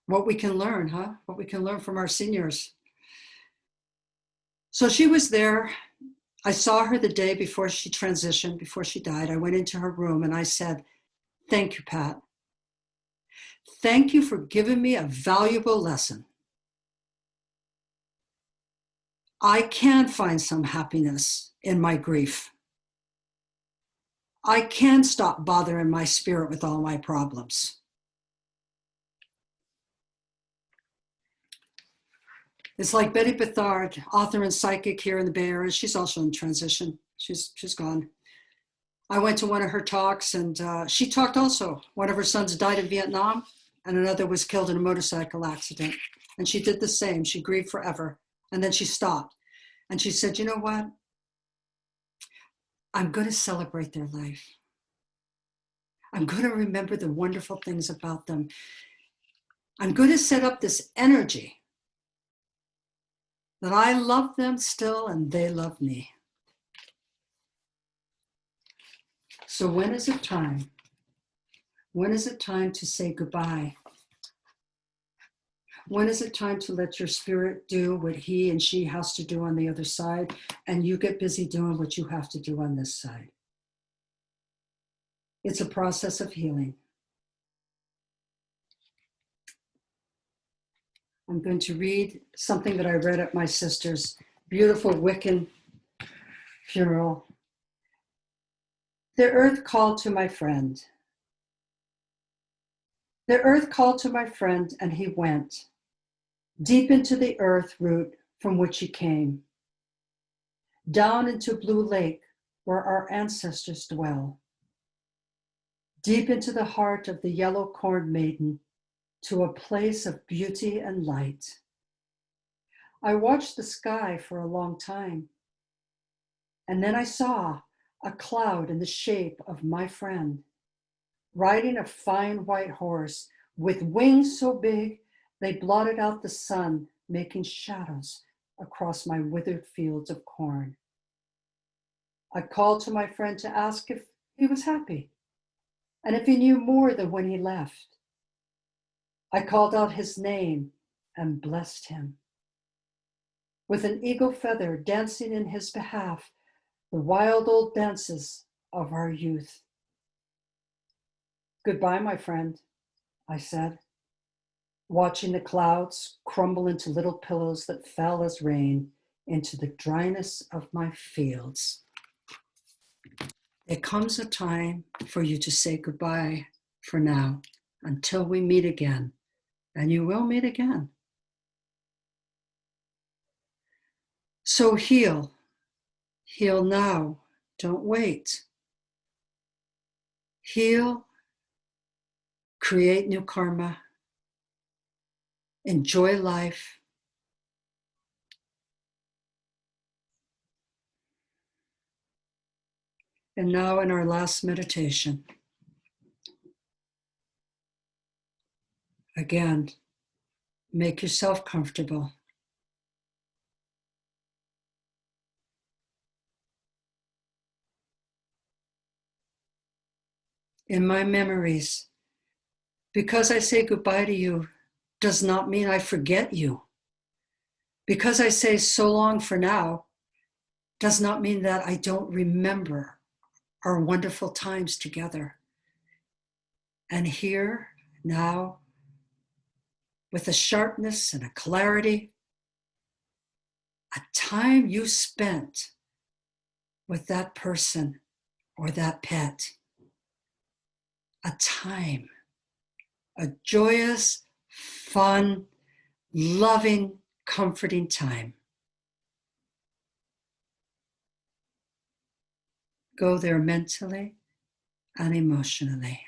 What we can learn, huh? What we can learn from our seniors. So she was there. I saw her the day before she transitioned, before she died. I went into her room and I said, thank you, Pat. Thank you for giving me a valuable lesson. I can find some happiness in my grief. I can stop bothering my spirit with all my problems. It's like Betty Bethard, author and psychic here in the Bay Area. She's also in transition. She's gone. I went to one of her talks and she talked also. One of her sons died in Vietnam and another was killed in a motorcycle accident. And she did the same. She grieved forever. And then she stopped. And she said, you know what? I'm going to celebrate their life. I'm going to remember the wonderful things about them. I'm going to set up this energy that I love them still and they love me. So when is it time? When is it time to say goodbye? When is it time to let your spirit do what he and she has to do on the other side, and you get busy doing what you have to do on this side? It's a process of healing. I'm going to read something that I read at my sister's beautiful Wiccan funeral. The earth called to my friend. The earth called to my friend, and he went deep into the earth root from which he came, down into Blue Lake where our ancestors dwell, deep into the heart of the yellow corn maiden, to a place of beauty and light. I watched the sky for a long time, and then I saw a cloud in the shape of my friend, riding a fine white horse with wings so big they blotted out the sun, making shadows across my withered fields of corn. I called to my friend to ask if he was happy and if he knew more than when he left. I called out his name and blessed him. With an eagle feather dancing in his behalf, the wild old dances of our youth. Goodbye, my friend, I said, watching the clouds crumble into little pillows that fell as rain into the dryness of my fields. There comes a time for you to say goodbye for now, until we meet again, and you will meet again. So heal now, don't wait. Heal, create new karma, enjoy life. And now in our last meditation, again, make yourself comfortable. In my memories, because I say goodbye to you does not mean I forget you. Because I say so long for now does not mean that I don't remember our wonderful times together. And here, now, with a sharpness and a clarity, a time you spent with that person or that pet, a time, a joyous, fun, loving, comforting time. Go there mentally and emotionally.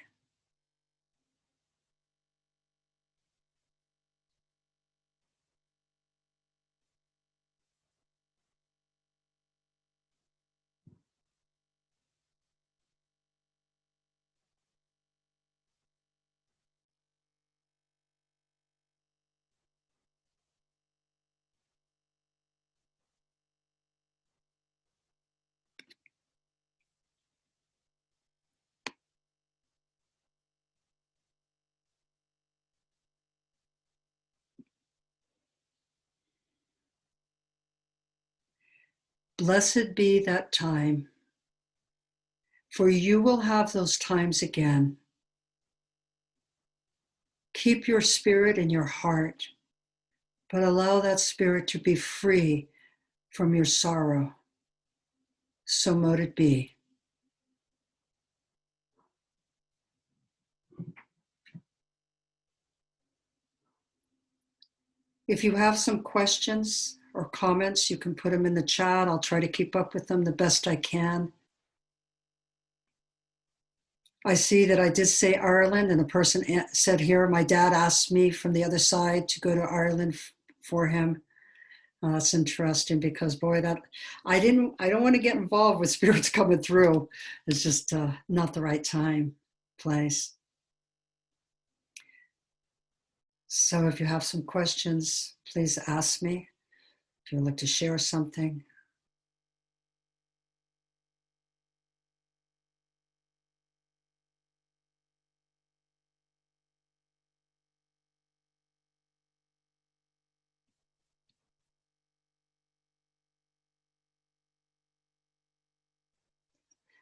Blessed be that time, for you will have those times again. Keep your spirit in your heart, but allow that spirit to be free from your sorrow. So mote it be. If you have some questions or comments, you can put them in the chat. I'll try to keep up with them the best I can. I see that I did say Ireland, and the person said here, my dad asked me from the other side to go to Ireland for him. That's interesting because, boy, that I don't want to get involved with spirits coming through. It's just not the right time, place. So if you have some questions, please ask me. If you'd like to share something.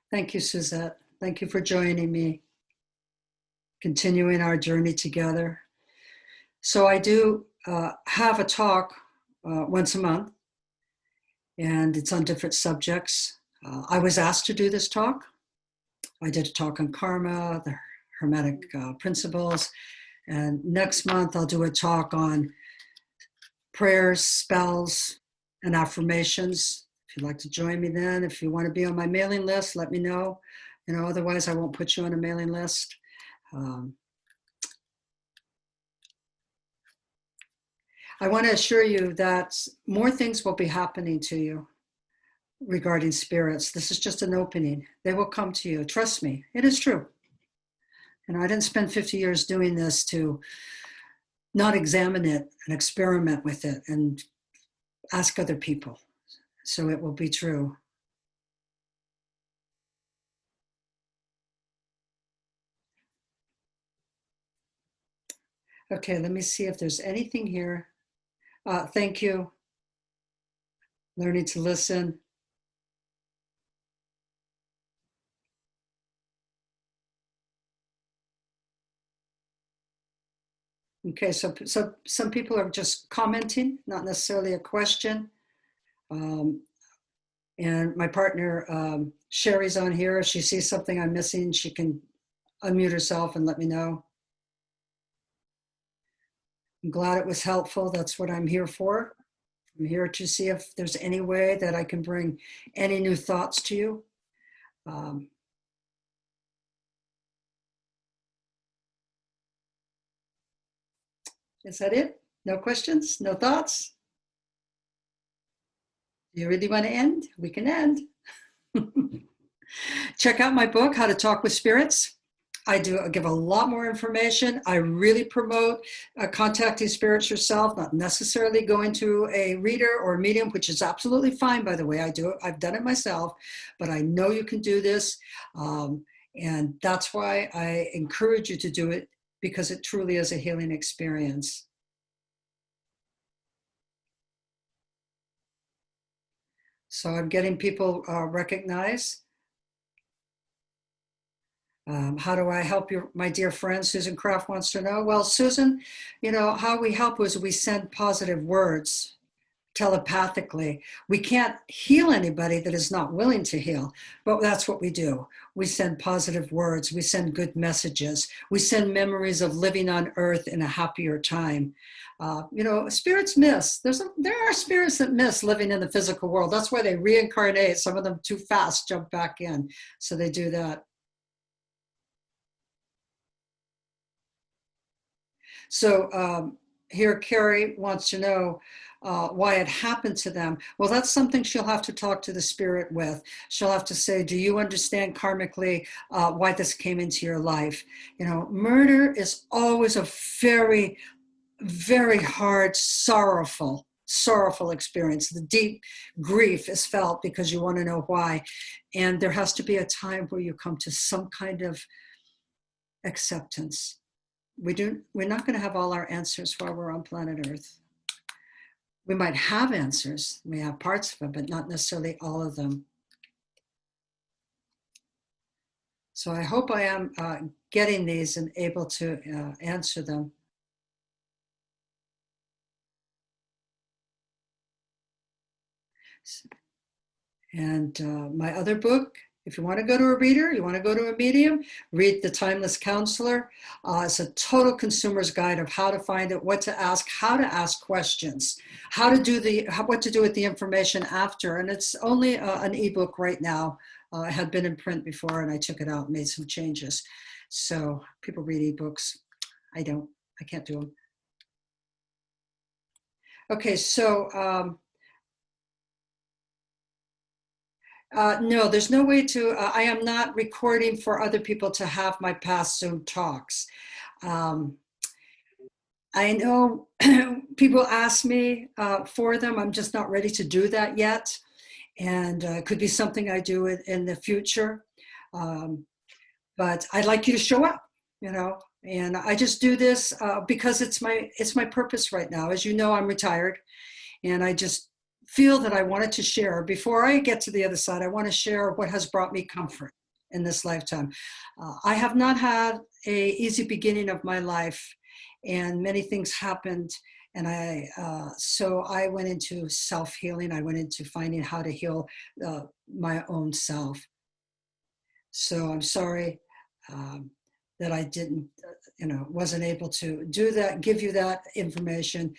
Thank you, Suzette. Thank you for joining me, continuing our journey together. So I do have a talk once a month, and it's on different subjects. I was asked to do this talk. I did a talk on karma, the Hermetic principles, and next month I'll do a talk on prayers, spells, and affirmations. If you'd like to join me then, if you want to be on my mailing list, let me know. Otherwise I won't put you on a mailing list. I want to assure you that more things will be happening to you regarding spirits. This is just an opening. They will come to you. Trust me, it is true. I didn't spend 50 years doing this to not examine it and experiment with it and ask other people. So it will be true. Okay, let me see if there's anything here. Thank you. Learning to listen. Okay, so some people are just commenting, not necessarily a question. And my partner, Sherry's on here. If she sees something I'm missing, she can unmute herself and let me know. I'm glad it was helpful. That's what I'm here for. I'm here to see if there's any way that I can bring any new thoughts to you. Is that it? No questions? No thoughts? You really want to end? We can end. Check out my book, How to Talk with Spirits. I give a lot more information. I really promote contacting spirits yourself, not necessarily going to a reader or a medium, which is absolutely fine, by the way. I've done it myself, but I know you can do this. And that's why I encourage you to do it, because it truly is a healing experience. So I'm getting people recognize. How do I help you, my dear friend? Susan Kraft wants to know. Well, Susan, how we help is we send positive words telepathically. We can't heal anybody that is not willing to heal, but that's what we do. We send positive words. We send good messages. We send memories of living on earth in a happier time. Spirits miss. There are spirits that miss living in the physical world. That's why they reincarnate. Some of them too fast jump back in. So they do that. So here, Carrie wants to know why it happened to them. Well, that's something she'll have to talk to the spirit with. She'll have to say, do you understand karmically why this came into your life? Murder is always a very, very hard, sorrowful experience. The deep grief is felt because you want to know why. And there has to be a time where you come to some kind of acceptance. We're not going to have all our answers while we're on planet Earth. We might have answers, we have parts of it, but not necessarily all of them. So I hope I am getting these and able to answer them. And my other book, if you want to go to a reader, you want to go to a medium, read The Timeless Counselor. It's a total consumer's guide of how to find it, what to ask, how to ask questions, what to do with the information after. And it's only an ebook right now. It had been in print before, and I took it out and made some changes. So people read ebooks. I don't. I can't do them. Okay, so no, there's no way to, I am not recording for other people to have my past Zoom talks. I know people ask me for them. I'm just not ready to do that yet. And it could be something I do in the future. But I'd like you to show up, and I just do this because it's my purpose right now. As you know, I'm retired, and I just feel that I wanted to share. Before I get to the other side, I want to share what has brought me comfort in this lifetime. I have not had an easy beginning of my life, and many things happened. And so I went into self-healing. I went into finding how to heal my own self. So I'm sorry that I didn't, wasn't able to do that, give you that information.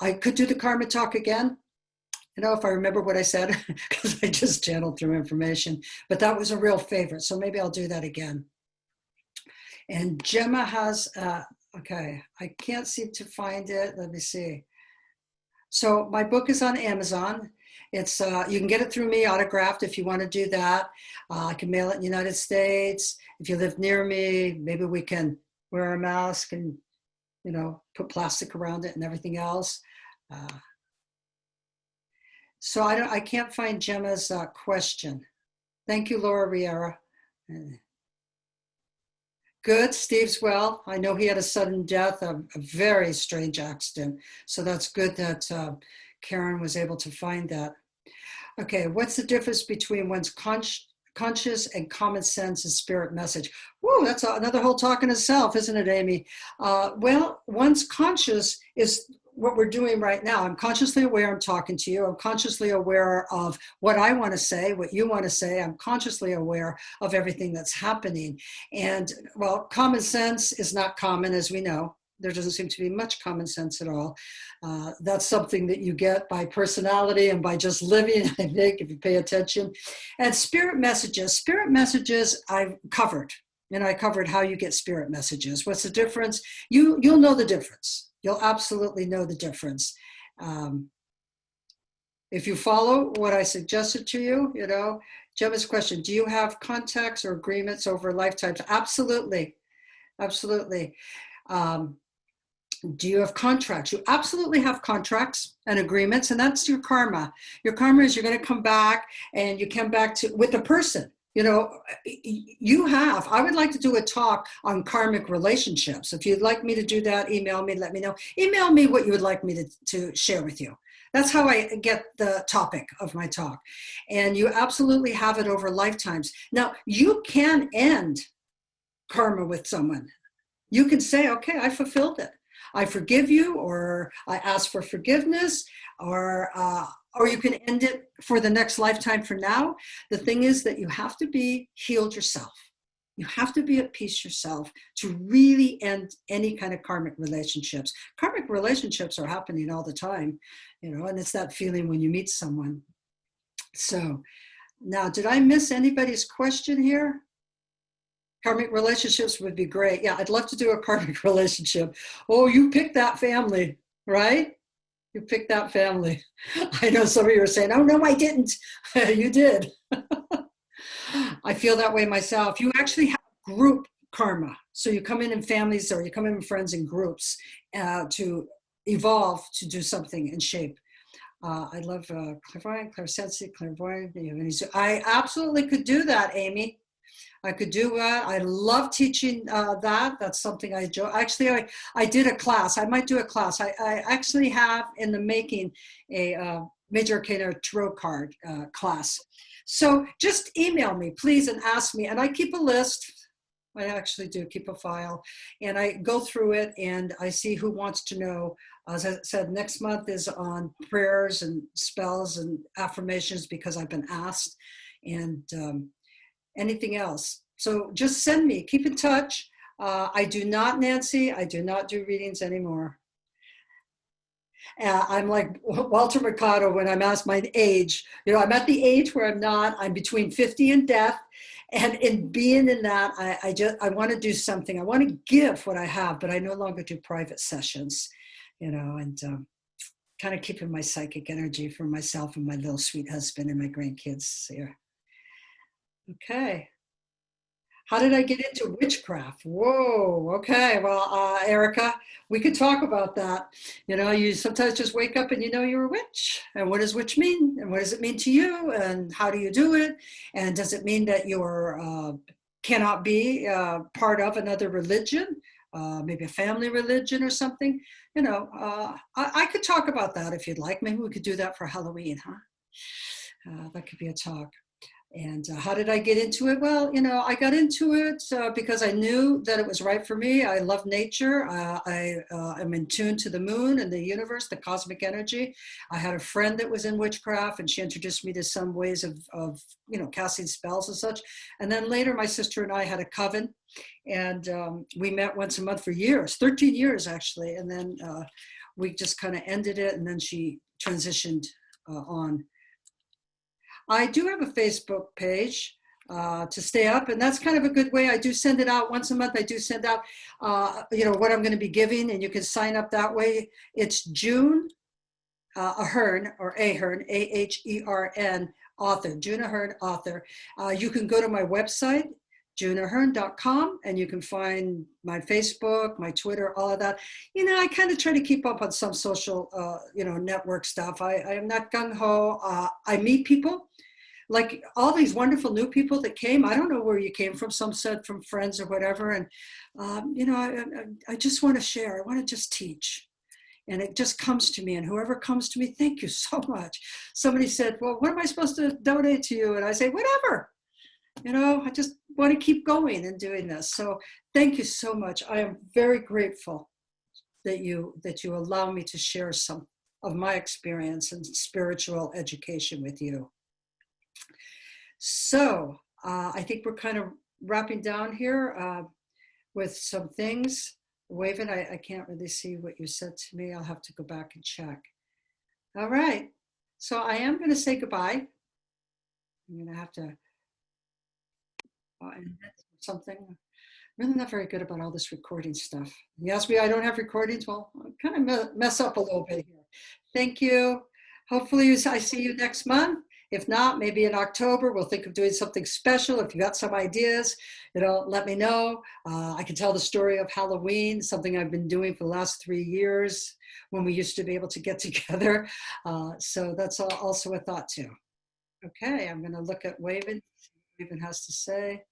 I could do the karma talk again, if I remember what I said, because I just channeled through information, but that was a real favorite. So maybe I'll do that again. And Gemma has, okay, I can't seem to find it. Let me see. So my book is on Amazon. It's you can get it through me autographed if you want to do that. I can mail it in the United States. If you live near me, maybe we can wear a mask and, put plastic around it and everything else. So I can't find Gemma's question. Thank you, Laura Riera. Good, Steve's well. I know he had a sudden death, a very strange accident. So that's good that Karen was able to find that. Okay, what's the difference between one's conscious and common sense and spirit message? Whoa, that's another whole talk in itself, isn't it, Amy? Well, one's conscious is what we're doing right now. I'm consciously aware I'm talking to you. I'm consciously aware of what I want to say, what you want to say. I'm consciously aware of everything that's happening. And well, common sense is not common, as we know. There doesn't seem to be much common sense at all. That's something that you get by personality and by just living, I think, if you pay attention. And spirit messages I've covered. And I covered how you get spirit messages. What's the difference? You'll know the difference. You'll absolutely know the difference. If you follow what I suggested to you, Gemma's question, do you have contacts or agreements over lifetimes? Absolutely. Absolutely. Do you have contracts? You absolutely have contracts and agreements, and that's your karma. Your karma is you're going to come back, and you come back with a person. You have. I would like to do a talk on karmic relationships. If you'd like me to do that, email me, let me know. Email me what you would like me to share with you. That's how I get the topic of my talk. And you absolutely have it over lifetimes. Now, you can end karma with someone. You can say, okay, I fulfilled it. I forgive you, or I ask for forgiveness, or you can end it for the next lifetime for now. The thing is that you have to be healed yourself. You have to be at peace yourself to really end any kind of karmic relationships. Karmic relationships are happening all the time, and it's that feeling when you meet someone. So now, did I miss anybody's question here? Karmic relationships would be great. Yeah, I'd love to do a karmic relationship. Oh, you picked that family, right? You picked that family. I know some of you are saying, oh, no, I didn't. You did. I feel that way myself. You actually have group karma. So you come in families, or you come in friends in groups to evolve, to do something in shape. I love clairvoyant, clairsensing, clairvoyant. I absolutely could do that, Amy. I could do that. I love teaching that. That's something I enjoy. Actually, I did a class. I might do a class. I actually have in the making a Major Arcana Tarot card class. So just email me, please, and ask me. And I keep a list. I actually do keep a file. And I go through it, and I see who wants to know. As I said, next month is on prayers and spells and affirmations, because I've been asked. And anything else. So just send me, keep in touch. I do not, Nancy, I do not do readings anymore. I'm like Walter Mercado when I'm asked my age. I'm at the age where I'm between 50 and death. And in being in that, I want to do something. I want to give what I have, but I no longer do private sessions, and kind of keeping my psychic energy for myself and my little sweet husband and my grandkids here. Okay. How did I get into witchcraft? Whoa. Okay. Well, Erica, we could talk about that. You sometimes just wake up and you're a witch. And what does witch mean? And what does it mean to you? And how do you do it? And does it mean that you're cannot be part of another religion? Maybe a family religion or something? I could talk about that if you'd like. Maybe we could do that for Halloween, huh? That could be a talk. And how did I get into it? Well, I got into it because I knew that it was right for me. I love nature. I am in tune to the moon and the universe, the cosmic energy. I had a friend that was in witchcraft, and she introduced me to some ways of casting spells and such. And then later, my sister and I had a coven, and we met once a month for years, 13 years actually. And then we just kind of ended it, and then she transitioned on. I do have a Facebook page to stay up, and that's kind of a good way. I do send it out once a month. I do send out, what I'm going to be giving, and you can sign up that way. It's June Ahern, or Ahern, Ahern, author, June Ahern, author. You can go to my website, juneahern.com, and you can find my Facebook, my Twitter, all of that. I kind of try to keep up on some social, network stuff. I am not gung-ho. I meet people, like all these wonderful new people that came. I don't know where you came from. Some said from friends or whatever. And, I just want to share. I want to just teach. And it just comes to me. And whoever comes to me, thank you so much. Somebody said, well, what am I supposed to donate to you? And I say, whatever. I just want to keep going and doing this. So thank you so much. I am very grateful that you allow me to share some of my experience and spiritual education with you. So I think we're kind of wrapping down here with some things. Waven, I can't really see what you said to me. I'll have to go back and check. All right. So I am going to say goodbye. I'm going to have to something. I'm really not very good about all this recording stuff. You ask me, I don't have recordings. Well, I kind of mess up a little bit here. Thank you. Hopefully I see you next month. If not, maybe in October, we'll think of doing something special. If you got some ideas, let me know. I can tell the story of Halloween, something I've been doing for the last 3 years when we used to be able to get together. So that's also a thought too. Okay, I'm going to look at Waven. Waven has to say.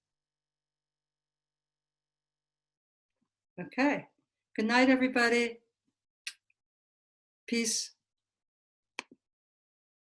Okay. Good night, everybody. Peace.